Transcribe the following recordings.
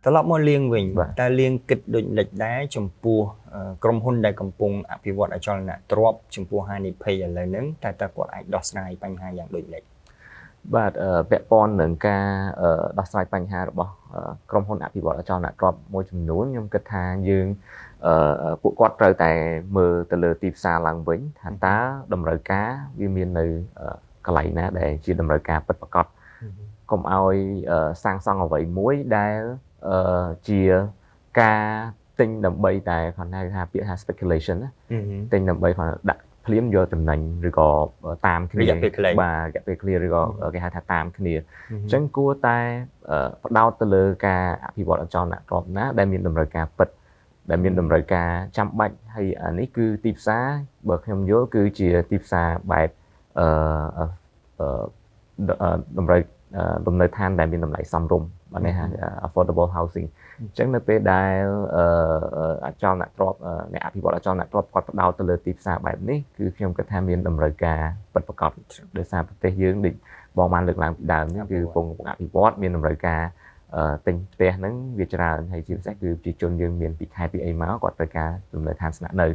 ត្រឡប់មកលៀងវិញតើលៀងគិតដូចលិចដែរចំពោះក្រុមហ៊ុនដែលកំពុងអភិវឌ្ឍអចលនទ្រព្យចំពោះហានិភ័យឥឡូវហ្នឹងតើគាត់អាចដោះស្រាយបញ្ហាយ៉ាងដូចនេះបាទពាក់ព័ន្ធនឹងការដោះស្រាយបញ្ហារបស់ក្រុមហ៊ុនអភិវឌ្ឍអចលនទ្រព្យមួយចំនួនខ្ញុំគិតថាយើងពួកគាត់ត្រូវតែមើលទៅលើទីផ្សារឡើងវិញថាតើតម្រូវការវាមាននៅកន្លែងណាដែលជាតម្រូវការពិតប្រាកដកុំឲ្យសាងសង់អ្វីមួយដែលជាការទិញដើម្បីតែគាត់ហៅថាពាក្យថា speculation ណាទិញដើម្បីគាត់ដាក់ភ្លាមយកចំណេញឬក៏តាមគ្នាបាទរយៈពេលឃ្លាឬក៏គេហៅថាតាមគ្នាអញ្ចឹងគួរតែផ្ដោតទៅលើការអភិវឌ្ឍអចលនទ្រព្យណាដែលមានតម្រូវការពិតដែលមានតម្រូវការចាំបាច់ហើយអានេះគឺទីផ្សារបើខ្ញុំយល់គឺជាទីផ្សារបែបតម្រូវលំនៅឋានដែលមានតម្លៃសមរម្យបាទនេះ affordable housing អញ្ចឹងនៅពេលដែលអចលនទ្រព្យអ្នកអភិវឌ្ឍអចលនទ្រព្យគាត់ផ្ដោតទៅលើទីផ្សារបែបនេះគឺខ្ញុំគិតថាមានតម្រូវការពិតប្រាកដដោយសារប្រទេសយើងដូចបងបានលើកឡើងពីដើមនេះគឺកំពុងអភិវឌ្ឍមានតម្រូវការទិញផ្ទះហ្នឹងវាច្រើនហើយជាពិសេសគឺប្រជាជនយើងមានពីខេត្តពីអីមកគាត់ត្រូវការលំនៅឋានស្នាក់នៅអ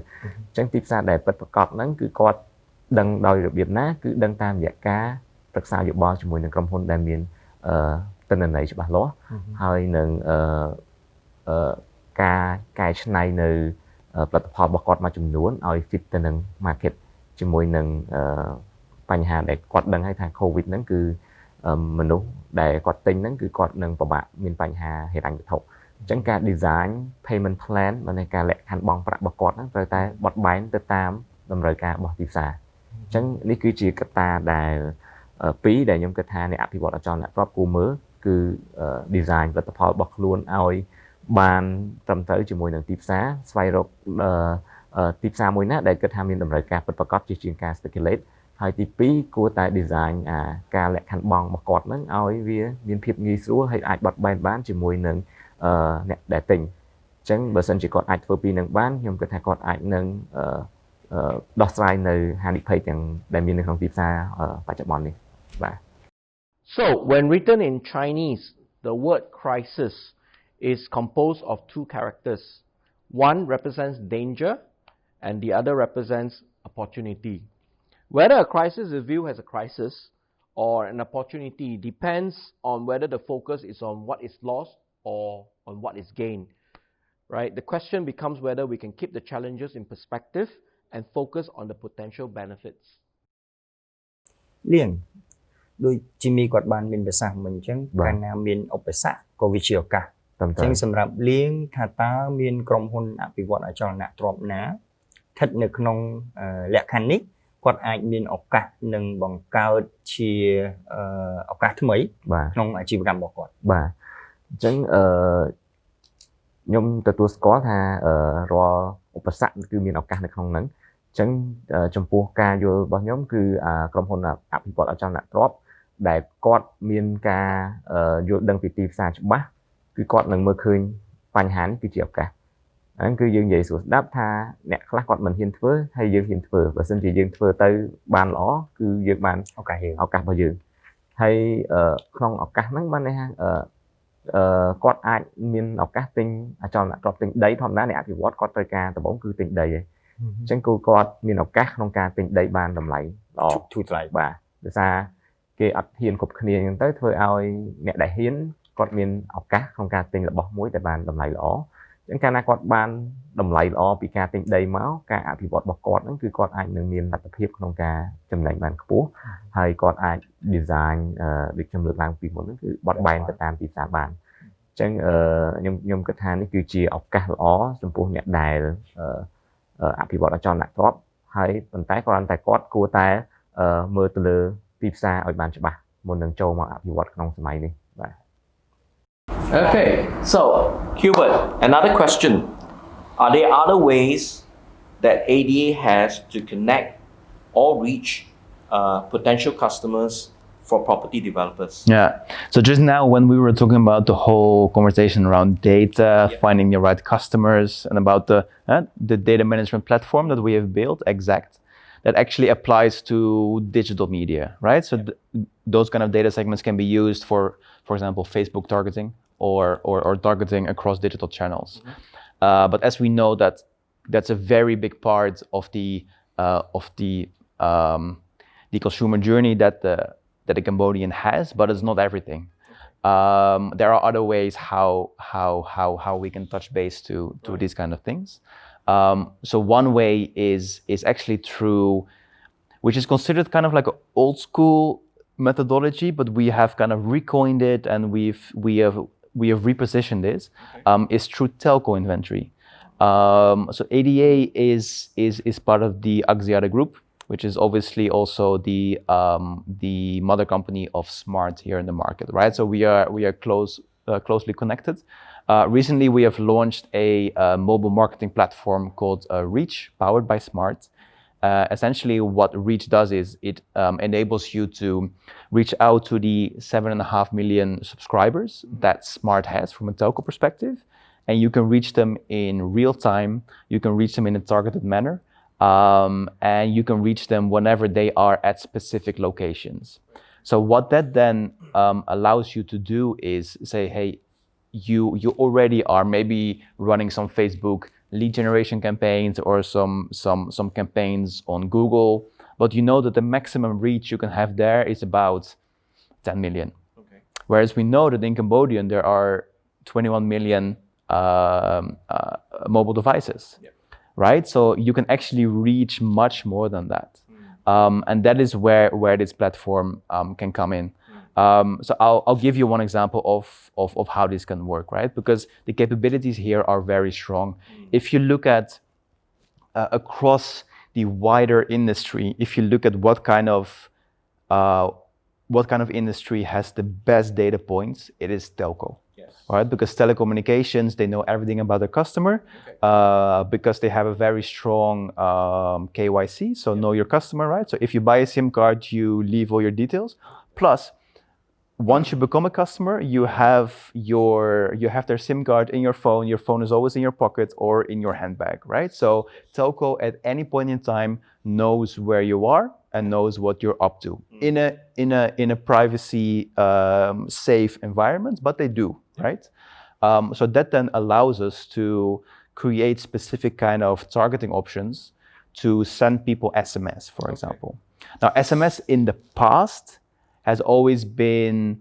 ញ្ចឹងទីផ្សារដែលពិតប្រាកដហ្នឹងគឺគាត់ដឹងដោយរបៀបណាគឺដឹងតាមរយៈការប្រឹក្សាយោបល់ជាមួយនឹងក្រុមហ៊ុនដែលមានទិន្នន័យច្បាស់លាស់ហើយនឹងការកែច្នៃនៅផលិតផលរបស់គាត់មួយចំនួនឲ្យ fit ទៅនឹង market ជាមួយនឹងបញ្ហាដែលគាត់ដឹងហើយថា COVID ហ្នឹងគឺមនុស្សដែលគាត់ទិញហ្នឹងគឺគាត់នឹងពិបាកមានបញ្ហាហិរញ្ញវត្ថុអញ្ចឹងការ design payment plan মানেការលក្ខខណ្ឌបង់ប្រាក់របស់គាត់ហ្នឹងត្រូវតែបត់បែនទៅតាមតម្រូវការរបស់ទីផ្សារអញ្ចឹងនេះគឺជាកត្តាដែលពីរដែលខ្ញុំគិតថាអ្នកអភិវឌ្ឍអចលនទ្រព្យគួរមើលគឺ design ផលិតផលរបស់ខ្លួនឲ្យបានត្រឹមត្រូវជាមួយនឹងទីផ្សារស្វែងរកទីផ្សារមួយណាដែលគិតថាមានតម្រូវការពិតប្រាកដជាជាងការ speculate ហើយទី2គួរតែ design ការលក្ខខណ្ឌបង់របស់គាត់ហ្នឹងឲ្យវាមានភាពងាយស្រួលហើយអាចបត់បែនបានជាមួយនឹងអ្នកដែលទិញអញ្ចឹងបើសិនជាគាត់អាចធ្វើពីនឹងបានខ្ញុំគិតថាគាត់អាចនឹងដោះស្រាយនៅហានិភ័យទាំងដែលមាននៅក្នុងទីផ្សារបច្ចុប្បន្ននេះបាទ So when written in Chinese the word crisis is composed of two characters. One represents danger and the other represents opportunity. Whether a crisis is viewed as a crisis or an opportunity depends on whether the focus is on what is lost or on what is gained. Right? The question becomes whether we can keep the challenges in perspective and focus on the potential benefits. លៀងដូចជីមីគាត់បានមានប្រសាសន៍មិញអញ្ចឹងកាលណាមានឧបសគ្គក៏វាជាឱកាសអញ្ចឹងសម្រាប់លៀងថាតើមានក្រុមហ៊ុនអភិវឌ្ឍអចលនទ្រព្យណាស្ថិតនៅក្នុងលក្ខខណ្ឌនេះគាត់អាចមានឱកាសនឹងបង្កើតជាឱកាសថ្មីក្នុងអាជីវកម្មរបស់គាត់បាទអញ្ចឹងខ្ញុំទទួលស្គាល់ថារាល់ឧបសគ្គគឺមានឱកាសនៅក្នុងហ្នឹងអញ្ចឹងចំពោះការយល់របស់ខ្ញុំគឺក្រុមហ៊ុនអភិវឌ្ឍអចលនទ្រព្យដែលគាត់មានការយល់ដឹងពីទីផ្សារច្បាស់គឺគាត់នឹងមើលឃើញបញ្ហានេះគឺជាឱកាសហ្នឹងគឺយើងនិយាយស្រួលស្ដាប់ថាអ្នកខ្លះគាត់មិនហ៊ានធ្វើហើយយើងហ៊ានធ្វើបើមិនជាយើងធ្វើទៅបានល្អគឺយើងបានឱកាសរបស់យើងហើយក្នុងឱកាសហ្នឹងបានន័យថាគាត់អាចមានឱកាសទិញអចលនទ្រព្យទិញដីធម្មតាអ្នកអភិវឌ្ឍគាត់ត្រូវការដំបូងគឺទិញដីឯងអញ្ចឹងគាត់មានឱកាសក្នុងការទិញដីបានតម្លៃល្អធូរថ្លៃបាទដោយសារគេអត់ហ៊ានគ្រប់គ្នាអញ្ចឹងទៅធ្វើឲ្យអ្នកដែលហ៊ានគាត់មានឱកាសក្នុងការទិញរបស់មួយដែលបានតម្លៃល្អអញ្ចឹងកាលណាគាត់បានតម្លៃល្អពីការទិញដីមកការអភិវឌ្ឍរបស់គាត់ហ្នឹងគឺគាត់អាចនឹងមានលទ្ធភាពក្នុងការចំណេញបានខ្ពស់ហើយគាត់អាច design ដូចខ្ញុំលើកឡើងពីមុនហ្នឹងគឺបត់បែនទៅតាមទីផ្សារបានអញ្ចឹងខ្ញុំគិតថានេះគឺជាឱកាសល្អចំពោះអ្នកដែលអភិវឌ្ឍអចលនទ្រព្យហើយប៉ុន្តែគ្រាន់តែគាត់គួរតែមើលទៅលើទីផ្សារឲ្យបានច្បាស់មុននឹងចូលមកអភិវឌ្ឍក្នុងសម័យនេះបាទ Okay, so Hubert, another question. Are there other ways that ADA has to connect or reach potential customers for property developers? Yeah. So just now when we were talking about the whole conversation around data, finding the right customers, and about the data management platform that we have built, Exact, that actually applies to digital media, right? So those kind of data segments can be used for example, Facebook targeting, or targeting across digital channels. But as we know that's a very big part of the consumer journey that the Cambodian has, but it's not everything. There are other ways how we can touch base to these kind of things. So one way is actually through, which is considered kind of like an old school methodology, but we have kind of recoined it and we have repositioned it, is through telco inventory. So ADA is part of the Axiata group, which is obviously also the mother company of Smart here in the market, right? So we are closely connected. Recently, we have launched a mobile marketing platform called Reach, powered by Smart. Essentially, what Reach does is it enables you to reach out to the 7.5 million subscribers that Smart has from a telco perspective, and you can reach them in real time. You can reach them in a targeted manner. And you can reach them whenever they are at specific locations. So what that then allows you to do is say, hey, you already are maybe running some Facebook lead generation campaigns or some campaigns on Google, but you know that the maximum reach you can have there is about 10 million. Okay. Whereas we know that in Cambodia there are 21 million mobile devices. Yep. Right, so you can actually reach much more than that, and that is where this platform can come in. So I'll give you one example of how this can work, right? Because the capabilities here are very strong. If you look at across the wider industry, if you look at what kind of industry has the best data points, it is telco. Right, because telecommunications, they know everything about their customer, because they have a very strong KYC, so know your customer, right? So if you buy a SIM card, you leave all your details. Plus, once you become a customer, you have their SIM card in your phone. Your phone is always in your pocket or in your handbag, right? So telco at any point in time knows where you are and knows what you're up to in a privacy safe environment, but they do, right? So that then allows us to create specific kind of targeting options to send people SMS, for example. Now, SMS in the past has always been,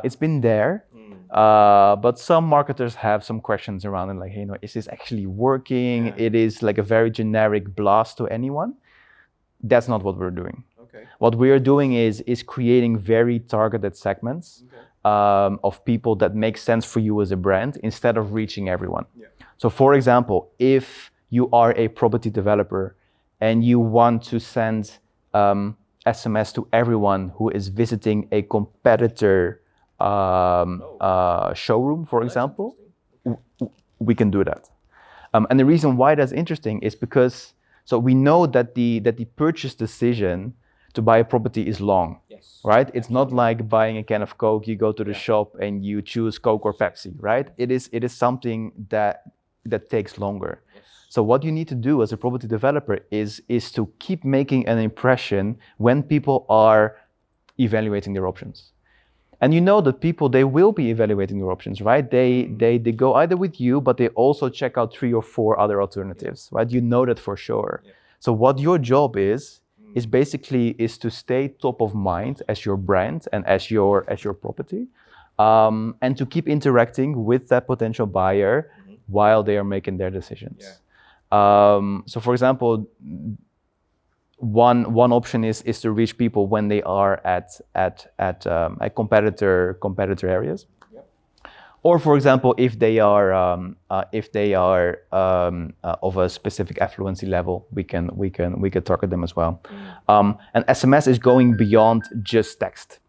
it's been there, but some marketers have some questions around it, like, hey, is this actually working? It is like a very generic blast to anyone. That's not what we're doing. Okay. What we are doing is creating very targeted segments of people that make sense for you as a brand instead of reaching everyone. Yeah. So for example, if you are a property developer and you want to send SMS to everyone who is visiting a competitor showroom, for example, we can do that. And the reason why that's interesting is because so we know that the purchase decision to buy a property is long, right? It's not like buying a can of Coke. You go to the shop and you choose Coke or Pepsi, right? It is something that takes longer. So what you need to do as a property developer is to keep making an impression when people are evaluating their options. And you know that people, they will be evaluating their options, right? They go either with you, but they also check out 3 or 4 other alternatives, right? You know that for sure. Yeah. So what your job is basically to stay top of mind as your brand and as your property, and to keep interacting with that potential buyer while they are making their decisions. Yeah. So for example, one option is to reach people when they are at competitor areas, or for example, if they are of a specific affluency level, we can target them as well. And SMS is going beyond just text.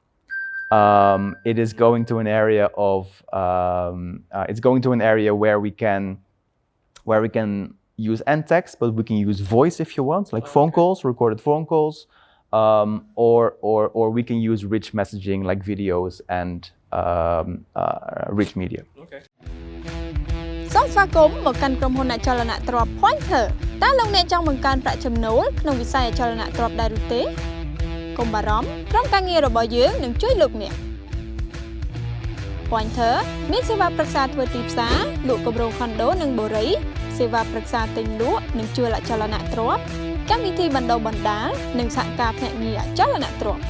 It is going to an area of where we can use end text, but we can use voice if you want, like phone calls, recorded phone calls, or we can use rich messaging like videos and rich media. Okay. សូមស្វាគមន៍មកកាន់ក្រុមហ៊ុនអចលនទ្រព្យ Pointerkh តើលោកអ្នកចង់បង្កើនប្រាក់ចំណូលក្នុងវិស័យអចលនទ្រព្យដែរឬទេកុំបារម្ភក្រុមការងាររបស់យើងនឹងជួយលោកអ្នក Pointer មានសេវាប្រឹក្សាធ្វើទីផ្សារលក់គម្រោងខុនដូនិងបូរីសេវាប្រឹក្សាទិញលក់និងជួលអចលនទ្រព្យកម្មវិធីបណ្ដុះបណ្ដាលនិងសហការភ្នាក់ងារអចលនទ្រព្យ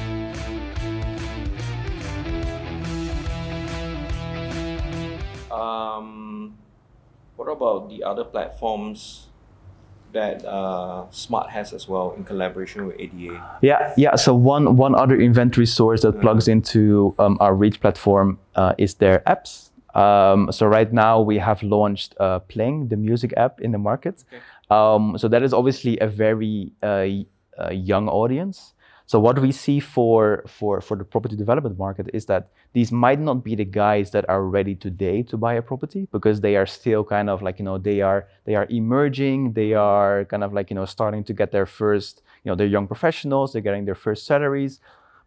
What about the other platforms that Smart has as well in collaboration with ADA? Yeah. So one other inventory source that plugs into our Reach platform is their apps. So right now we have launched Playing, the music app in the market. So that is obviously a very young audience. So what we see for the property development market is that these might not be the guys that are ready today to buy a property because they are still kind of like, they are emerging, they are kind of like, starting to get their first, they're young professionals, they're getting their first salaries.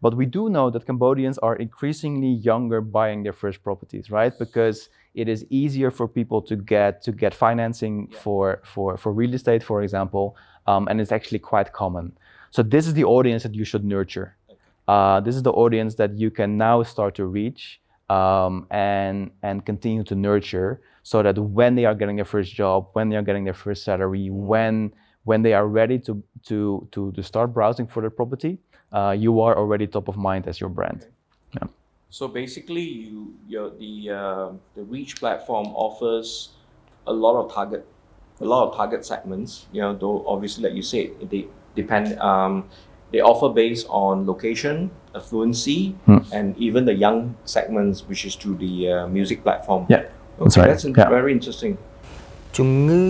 But we do know that Cambodians are increasingly younger buying their first properties, right? Because it is easier for people to get financing for real estate, for example, and it's actually quite common. So this is the audience that you should nurture. This is the audience that you can now start to reach and continue to nurture so that when they are getting their first job, when they are getting their first salary, when they are ready to start browsing for their property, you are already top of mind as your brand. Yeah. So basically, the Reach platform offers a lot of target segments. Though obviously, like you said, they offer based on location, affluency, and even the young segments, which is through the music platform. Yeah, that's right. That's very interesting. ជំងឺ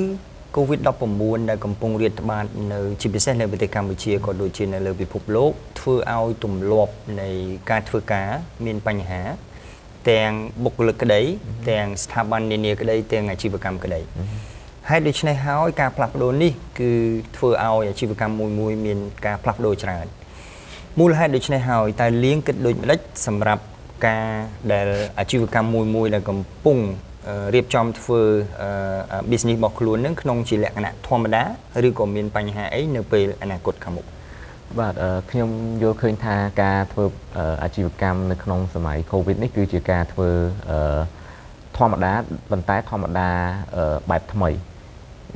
COVID-19 ដែលកំពុងរាតត្បាតនៅជាពិសេសនៅប្រទេសកម្ពុជាក៏ដូចជានៅលើពិភពលោកធ្វើឲ្យទម្លាប់នៃការធ្វើការមានបញ្ហាទាំងបុគ្គលិកក្តីទាំងស្ថាប័ននានាក្តីទាំងអាជីវកម្មក្តីហើយដូច្នេះហើយការផ្លាស់ប្ដូរនេះគឺធ្វើឲ្យអាជីវកម្មមួយមានការផ្លាស់ប្ដូរច្រើនមូលហេតុដូច្នេះហើយតើលៀងគិតដូចម្ដេចសម្រាប់ការដែលអាជីវកម្មមួយដែលកំពុងរៀបចំធ្វើ business របស់ខ្លួននឹងក្នុងជាលក្ខណៈធម្មតាឬក៏មានបញ្ហាអីនៅពេលអនាគតខាងមុខបាទខ្ញុំយល់ឃើញថាការធ្វើអាជីវកម្មនៅក្នុងសម័យ COVID នេះគឺជាការធ្វើធម្មតាប៉ុន្តែធម្មតាបែបថ្មី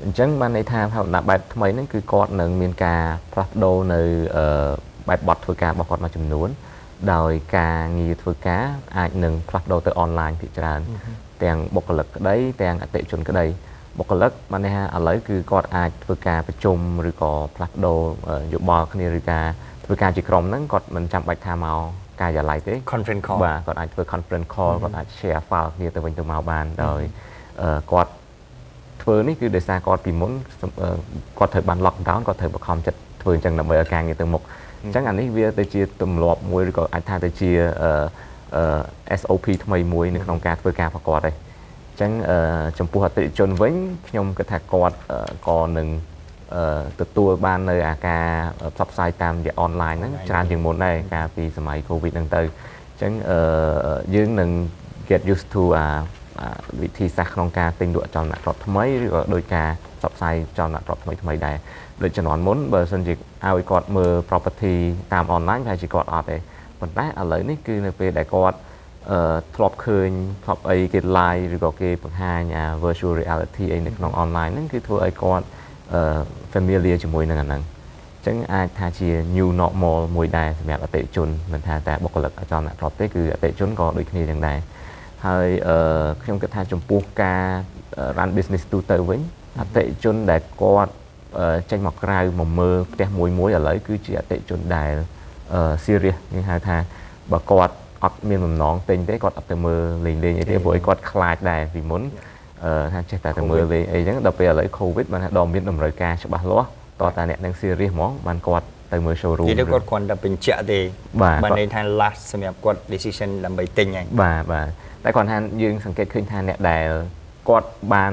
អញ្ចឹងបានន័យថាធម្មតាបែបថ្មីហ្នឹងគឺគាត់នឹងមានការផ្លាស់ប្ដូរនៅបែបបទធ្វើការរបស់គាត់មួយចំនួនដោយការងារធ្វើការអាចនឹងផ្លាស់ប្ដូរទៅអនឡាញភាគច្រើនទាំងបុគ្គលិកក្តីទាំងអតិថិជនក្តីបុគ្គលិកបានន័យថាឥឡូវគឺគាត់អាចធ្វើការប្រជុំឬក៏ផ្លាស់ប្ដូរយោបល់គ្នាឬការធ្វើការជាក្រុមហ្នឹងគាត់មិនចាំបាច់ថាមកការិយាល័យទេ conference call បាទគាត់អាចធ្វើ conference call គាត់អាច share file គ្នាទៅវិញទៅមកបានដោយគាត់ធ្វើនេះគឺដោយសារគាត់ពីមុនគាត់ត្រូវបាន lock down គាត់ត្រូវបង្ខំចិត្តធ្វើអញ្ចឹងដើម្បីឲ្យការងារទៅមុខអញ្ចឹងអានេះវាទៅជាទម្លាប់មួយឬក៏អាចថាទៅជាSOP ថ្មីមួយនៅក្នុងការធ្វើការប្រកបដែរអញ្ចឹងចំពោះអតិថិជនវិញខ្ញុំគិតថាគាត់ក៏នឹងទទួលបាននៅអាការផ្សព្វផ្សាយតាមរយៈ online ហ្នឹងច្រើនជាងមុនដែរកាលពីសម័យ COVID ហ្នឹងទៅអញ្ចឹងយើងនឹង get used to វិធីសាស្ត្រក្នុងការទិញលក់អចលនទ្រព្យថ្មីឬក៏ដោយការផ្សព្វផ្សាយអចលនទ្រព្យថ្មីដែរដូចជំនាន់មុនបើសិនជាឲ្យគាត់មើល property តាម online ប្រហែលជាគាត់អត់ទេប៉ុន្តែឥឡូវនេះគឺនៅពេលដែលគាត់ធ្លាប់ឃើញធ្លាប់អីគេ live ឬក៏គេបង្ហាញvirtual reality អីនៅក្នុង online ហ្នឹងគឺធ្វើឲ្យគាត់familiar ជាមួយនឹងអាហ្នឹងអញ្ចឹងអាចថាជា new normal មួយដែរសម្រាប់អតិថិជនមិនថាតែបុគ្គលិកអចលនទ្រព្យទេគឺអតិថិជនក៏ដូចគ្នាយ៉ាងដែរហើយខ្ញុំគិតថាចំពោះការ run business ទូទៅវិញអតិថិជនដែលគាត់ចេញមកក្រៅមកមើលផ្ទះមួយឥឡូវគឺជាអតិថិជនដែលserious យើងហៅថាបើគាត់អត់មានបំណងទិញទេគាត់អត់ទៅមើលលេងអីទេព្រោះឲ្យគាត់ខ្លាចដែរពីមុនថាចេះតែទៅមើលលេងអីចឹងដល់ពេលឥឡូវ COVID បានថាដល់មានតម្រូវការច្បាស់លាស់តោះតែអ្នកនឹង serious ហ្មងបានគាត់ទៅមើល showroom និយាយគាត់គ្រាន់តែបញ្ជាក់ទេបានន័យថា last សម្រាប់គាត់ decision ដើម្បីទិញហ្នឹងបាទតែគាត់ថាយើងសង្កេតឃើញថាអ្នកដែលគាត់បាន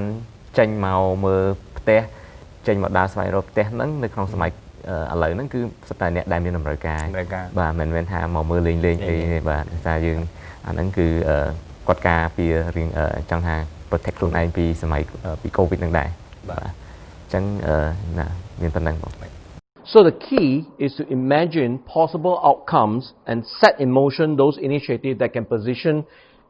ចេញមកមើលផ្ទះចេញមកដើរស្វែងរកផ្ទះហ្នឹងនៅក្នុងសម័យឥឡូវហ្នឹងគឺសុទ្ធតែអ្នកដែលមានតម្រូវការបាទមិនមែនថាមកមើលលេងអីទេបាទដោយសារយើងអាហ្នឹងគឺគាត់ការពាររៀងចង់ថា protect ខ្លួនឯងពីសម័យពី COVID ហ្នឹងដែរបាទអញ្ចឹងណាមានប៉ុណ្ណឹងបង So the key is to imagine possible outcomes and set in motion those initiatives that can position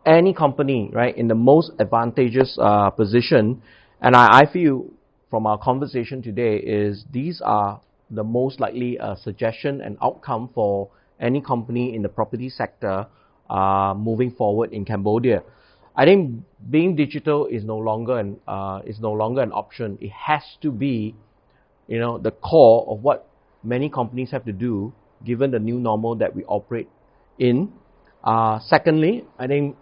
any company, right, in the most advantageous position. And I feel from our conversation today is these are the most likely suggestion and outcome for any company in the property sector moving forward in Cambodia. I think being digital is no longer an option. It has to be, the core of what many companies have to do given the new normal that we operate in. Secondly, I think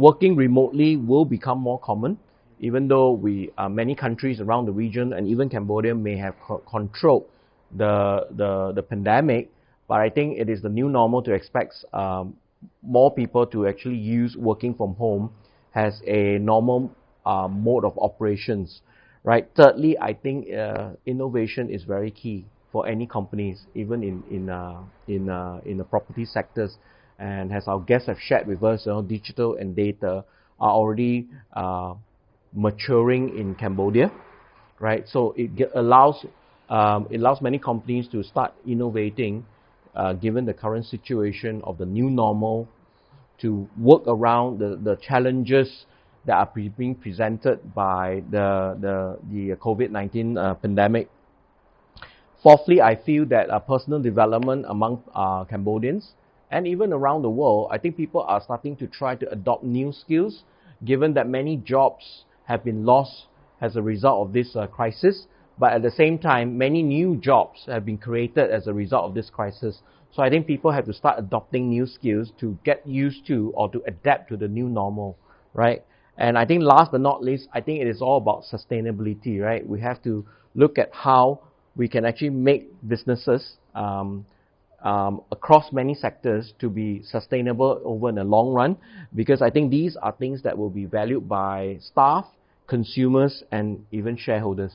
working remotely will become more common, even though many countries around the region and even Cambodia may have controlled the pandemic, but I think it is the new normal to expect more people to actually use working from home as a normal mode of operations, right? Thirdly, I think innovation is very key for any companies, even in the property sectors. And as our guests have shared with us, digital and data are already maturing in Cambodia, right? So it allows many companies to start innovating, given the current situation of the new normal, to work around the challenges that are being presented by the COVID-19 pandemic. Fourthly, I feel that personal development among Cambodians and even around the world, I think people are starting to try to adopt new skills, given that many jobs have been lost as a result of this crisis. But at the same time, many new jobs have been created as a result of this crisis. So I think people have to start adopting new skills to get used to or to adapt to the new normal, right? And I think last but not least, I think it is all about sustainability, right? We have to look at how we can actually make businesses across many sectors to be sustainable over in the long run, because I think these are things that will be valued by staff, consumers, and even shareholders.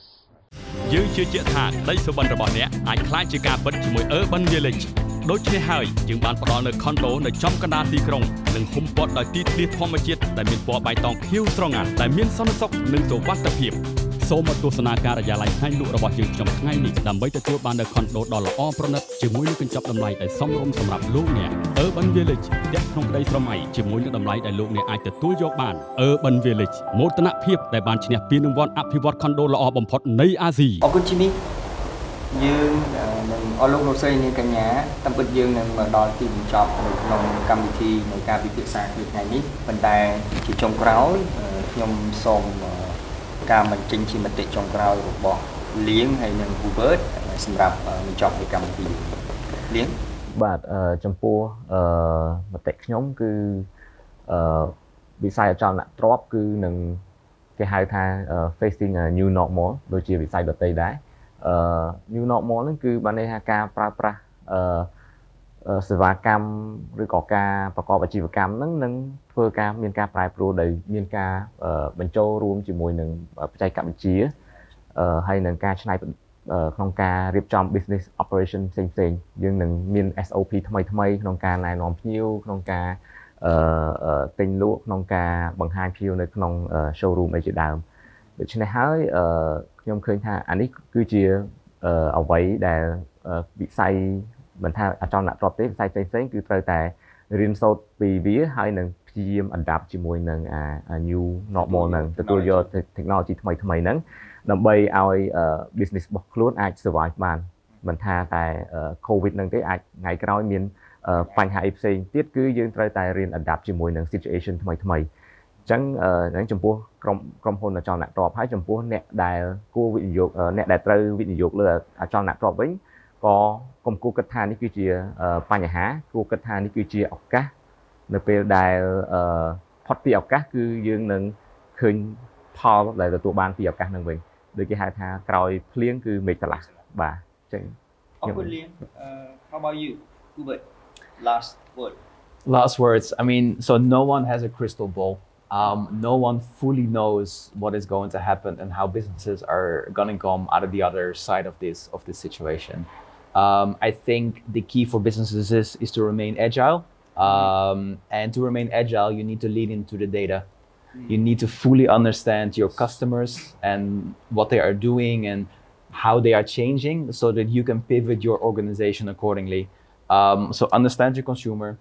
យើងជឿជាក់ថាក្តីសុបិនរបស់អ្នកអាចក្លាយជាការពិតជាមួយ Urban Village ដូច្នេះហើយយើងបានផ្ដល់នៅ condo នៅចំកណ្ដាលទីក្រុងនិងហ៊ុំព័ទ្ធដោយទីធ្លាធម្មជាតិដែលមានពណ៌បៃតងខៀវស្រងាត់ដែលមានសន្តិសុខនិងសុវត្ថិភាពសូមមកទស្សនាការិយាល័យផ្នែកលក់របស់យើងខ្ញុំថ្ងៃនេះដើម្បីទទួលបាននៅ condo ដ៏ល្អប្រណិតជាមួយនឹងកញ្ចប់តម្លៃដែលសមរម្យសម្រាប់លោកអ្នក Urban Village ផ្ទះក្នុងក្តីស្រមៃជាមួយនឹងតម្លៃដែលលោកអ្នកអាចទទួលយកបាន Urban Village មោទនភាពដែលបានឈ្នះពានរង្វាន់អភិវឌ្ឍ condo ល្អបំផុតនៃអាស៊ី អរគុណជីមីយើងនឹងអរលោកលោកស្រីនាងកញ្ញាតាមពិតយើងនឹងមកដល់ទីបញ្ចប់នៅក្នុងកម្មវិធីនៃការពិភាក្សាគ្នាថ្ងៃនេះប៉ុន្តែជាចុងក្រោយខ្ញុំសូមការបញ្ចេញជាមតិចុងក្រោយរបស់លៀងហើយនិង Hubert សម្រាប់បញ្ចប់នៃកម្មវិធីលៀងបាទចំពោះមតិខ្ញុំគឺវិស័យអចលនទ្រព្យគឺនឹងគេហៅថា facing a new normal ដូចជាវិស័យដទៃដែរnew normal ហ្នឹងគឺបានន័យថាការប្រើប្រាស់សេវាកម្មឬក៏ការប្រកបអាជីវកម្មហ្នឹងនឹងធ្វើការមានការប្រែប្រួលដោយមានការបញ្ចូលរួមជាមួយនឹងបច្ចេកវិទ្យាហើយនឹងការច្នៃក្នុងការរៀបចំ business operation ផ្សេងៗយើងនឹងមាន SOP ថ្មីក្នុងការណែនាំភ្ញៀវក្នុងការទិញលក់ក្នុងការបង្ហាញភ្ញៀវនៅក្នុង showroom អីជាដើមដូច្នេះហើយខ្ញុំឃើញថាអានេះគឺជាអ្វីដែលវិស័យមិនថាអចលនទ្រព្យទេវិស័យផ្សេងៗគឺត្រូវតែរៀនសូត្រពីវាហើយនឹងព្យាយាម adapt ជាមួយនឹងnew normal ហ្នឹងទទួលយក technology ថ្មីហ្នឹងដើម្បីឲ្យ business របស់ខ្លួនអាច survive បានមិនថាតែ COVID ហ្នឹងទេអាចថ្ងៃក្រោយមានបញ្ហាអីផ្សេងទៀតគឺយើងត្រូវតែរៀន adapt ជាមួយនឹង situation ថ្មីអញ្ចឹងចំពោះក្រុមហ៊ុនអចលនទ្រព្យហើយចំពោះអ្នកដែលគួរវិនិយោគអ្នកដែលត្រូវវិនិយោគលើអចលនទ្រព្យវិញក៏កុំគួរគិតថានេះគឺជាបញ្ហាគួរគិតថានេះគឺជាឱកាសនៅពេលដែលផុតពីឱកាសគឺយើងនឹងឃើញផលដែលទទួលបានពីឱកាសហ្នឹងវិញដូចគេហៅថាក្រោយភ្លៀងគឺមេឃត្រឡះបាទអញ្ចឹងអរគុណលៀង How about you Hubert last words I mean so no one has a crystal ball no one fully knows what is going to happen and how businesses are going to come out of the other side of this situation. I think the key for businesses is to remain agile. And to remain agile, you need to lean into the data. You need to fully understand your customers and what they are doing and how they are changing so that you can pivot your organization accordingly. So understand your consumer,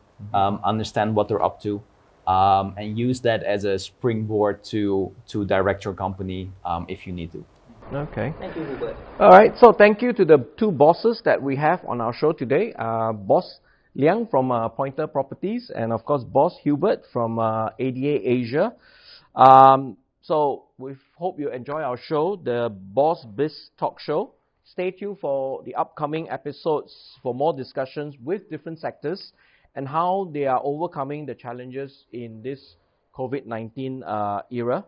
understand what they're up to. and use that as a springboard to direct your company if you need to. Okay. Thank you, Hubert. All right. So thank you to the two bosses that we have on our show today. Boss Liang from Pointerkh Properties, and of course Boss Hubert from ADA Asia. So we hope you enjoy our show, the Boss Biz Talk Show. Stay tuned for the upcoming episodes for more discussions with different sectors and how they are overcoming the challenges in this COVID-19 era.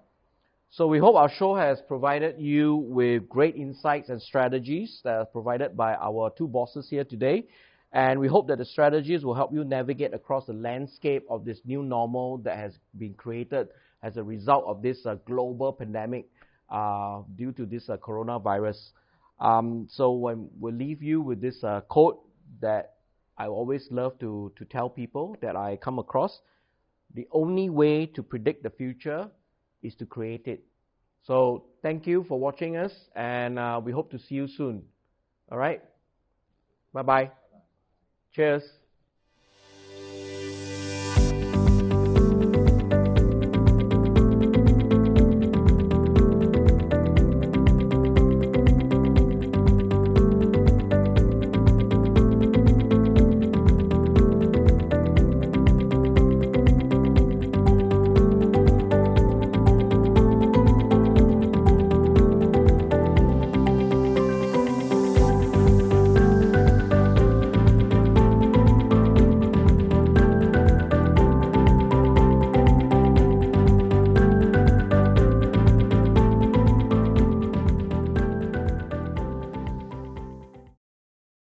So we hope our show has provided you with great insights and strategies that are provided by our two bosses here today. And we hope that the strategies will help you navigate across the landscape of this new normal that has been created as a result of this global pandemic due to this coronavirus. So we'll leave you with this quote that I always love to tell people that I come across. The only way to predict the future is to create it. So thank you for watching us, and we hope to see you soon. All right? Bye-bye. Cheers.